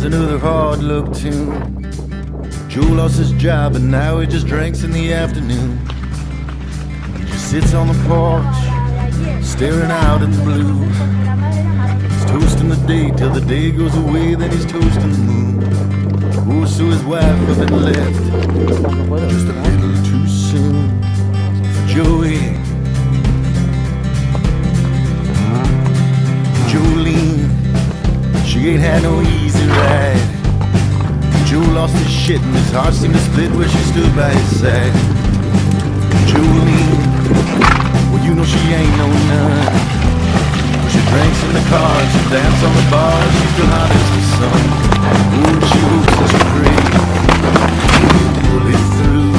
another hard luck tune. Joe lost his job and now he just drinks in the afternoon. He just sits on the porch, staring out at the blue. He's toasting the day till the day goes away, then he's toasting the moon. Oh, so his wife up and left just a little too soon for Joey. Jolene, she ain't had no easy ride. Joe lost his shit and his heart seemed to split where she stood by his side. Jolene, well you know she ain't no nun. She drinks in the car, she dances on the bar, she's still hot as the sun. Oh, she hopes and she prays, pull it through.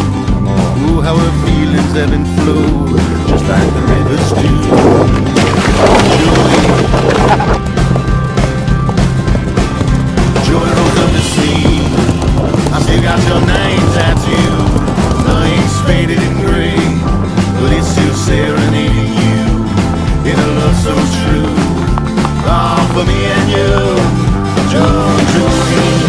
Oh, how her feelings ebb and flow, just like the rivers do. Joy rose up to see, I still got your name tattooed. The ink's faded and gray, but it's still serenading you in a love so true. Oh, for me and you, Jolene.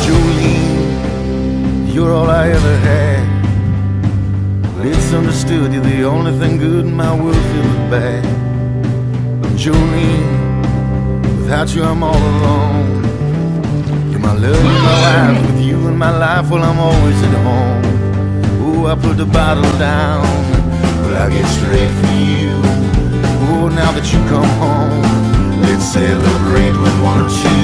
Jolene, you're all I ever had. But it's understood you're the only thing good in my world feels bad. Jolene, without you I'm all alone. You're my love, you're my life. With you in my life, well I'm always at home. Oh, I put the bottle down, but I get straight for you. Oh, now that you come home, let's celebrate with one or two.